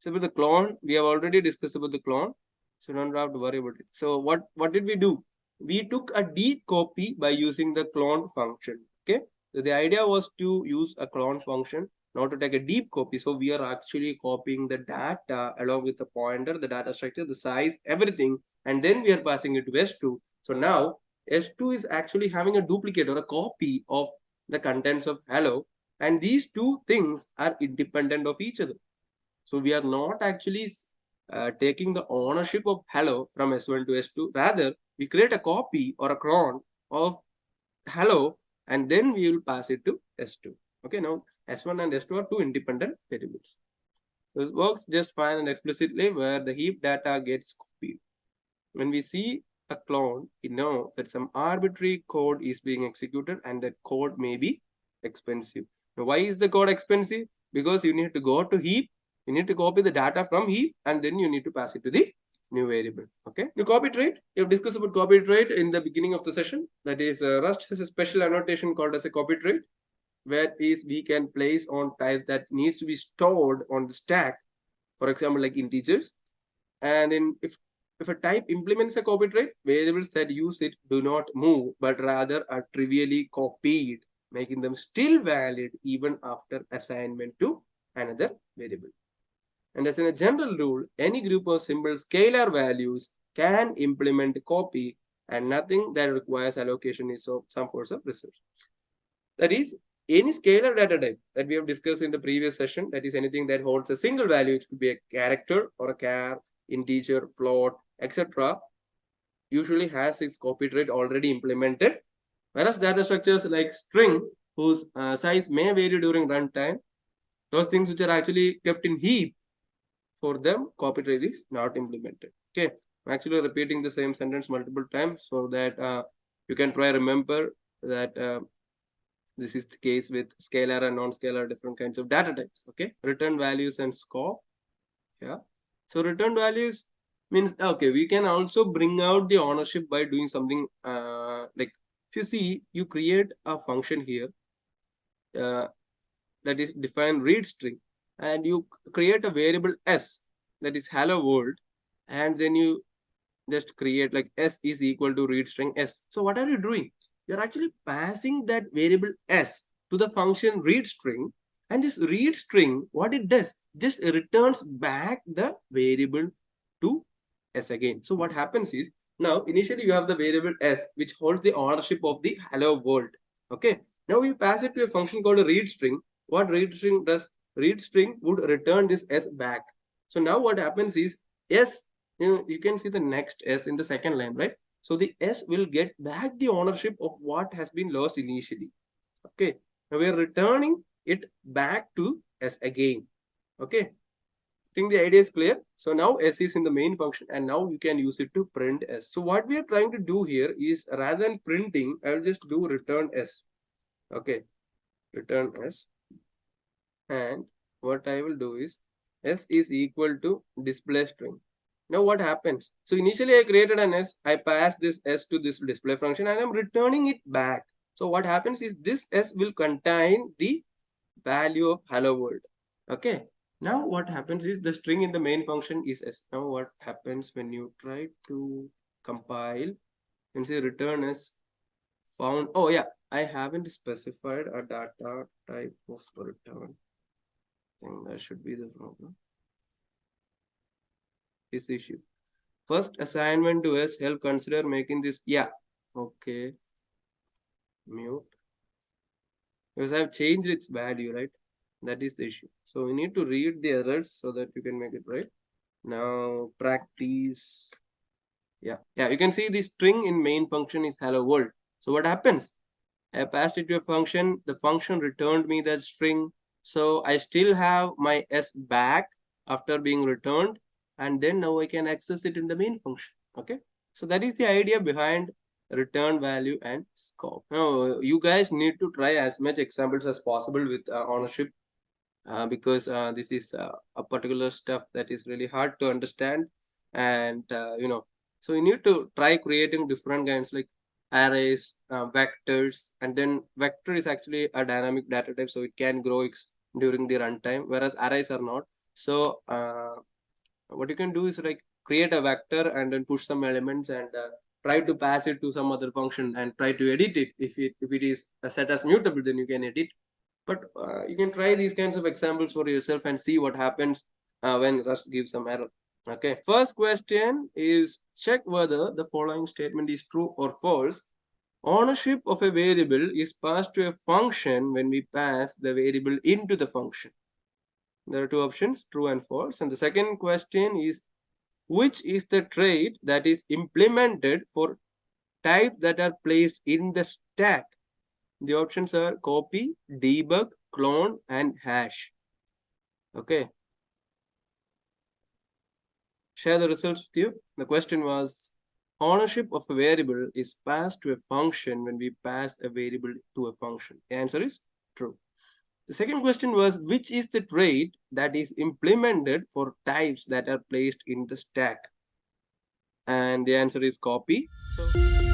So with the clone, we have already discussed about the clone, so don't have to worry about it. So what did we do? We took a deep copy by using the clone function. Okay, so the idea was to use a clone function, not to take a deep copy. So we are actually copying the data along with the pointer, the data structure, the size, everything, and then we are passing it to S2. So now S2 is actually having a duplicate or a copy of the contents of hello, and these two things are independent of each other. So we are not actually taking the ownership of hello from S1 to S2. Rather, we create a copy or a clone of hello, and then we will pass it to S2. Okay, now S1 and S2 are two independent variables. This works just fine and explicitly where the heap data gets copied. When we see a clone, we know that some arbitrary code is being executed and that code may be expensive. Now, why is the code expensive? Because you need to go to heap, you need to copy the data from heap, and then you need to pass it to the new variable. Okay. Now, copy trait. You've discussed about copy trait in the beginning of the session. That is, Rust has a special annotation called as a copy trait, where is we can place on type that needs to be stored on the stack. For example, like integers. And then if a type implements a copy trait, variables that use it do not move, but rather are trivially copied, making them still valid even after assignment to another variable. And as in a general rule, any group of simple scalar values can implement a copy, and nothing that requires allocation is of some force of reserve. That is, any scalar data type that we have discussed in the previous session, that is anything that holds a single value, it could be a character or a char, integer, float, etc., usually has its copy trait already implemented. Whereas data structures like string, whose size may vary during runtime, those things which are actually kept in heap, for them, copy trait is not implemented. Okay, I'm actually repeating the same sentence multiple times so that you can try remember that this is the case with scalar and non-scalar different kinds of data types. Okay, return values and scope. Yeah, so return values means okay, we can also bring out the ownership by doing something like if you see, you create a function here uh, that is define read string, and you create a variable s that is hello world, and then you just create like s is equal to read string s. So what are you doing? You're actually passing that variable s to the function read string, and this read string, what it does, just returns back the variable to s again. So what happens is, now initially you have the variable s which holds the ownership of the hello world. Okay, now we pass it to a function called a read string. What read string does? Read string would return this s back. So now what happens is, s, you can see the next s in the second line, right? So the s will get back the ownership of what has been lost initially. Okay, now we are returning it back to s again. Okay, I think the idea is clear. So now s is in the main function, and now you can use it to print s. So what we are trying to do here is, rather than printing, I will just do return s. Okay, return s, and what I will do is s is equal to display string. Now what happens? So initially I created an s, I pass this s to this display function, and I'm returning it back. So what happens is this s will contain the value of hello world. Okay. Now what happens is the string in the main function is s. Now what happens when you try to compile and say return s found? Oh yeah, I haven't specified a data type of return. I think that should be the problem. This issue. First assignment to us, help consider making this. Yeah. Okay. Mute. Because I've changed its value, right? That is the issue. So we need to read the errors so that you can make it right. Now practice. Yeah. Yeah. You can see the string in main function is hello world. So what happens? I passed it to a function. The function returned me that string. So I still have my s back after being returned. And then now I can access it in the main function. Okay. So that is the idea behind return value and scope. Now you guys need to try as much examples as possible with ownership because this is a particular stuff that is really hard to understand. And so you need to try creating different kinds like arrays, vectors, and then vector is actually a dynamic data type, so it can grow during the runtime, whereas arrays are not. So what you can do is like create a vector and then push some elements and try to pass it to some other function and try to edit it. If it is set as mutable, then you can edit. But you can try these kinds of examples for yourself and see what happens when Rust gives some error. Okay, first question is check whether the following statement is true or false. Ownership of a variable is passed to a function when we pass the variable into the function. There are two options, true and false. And the second question is, which is the trait that is implemented for types that are placed in the stack? The options are copy, debug, clone, and hash. Okay. Share the results with you. The question was, ownership of a variable is passed to a function when we pass a variable to a function. The answer is true. The second question was, which is the trait that is implemented for types that are placed in the stack? And the answer is copy. So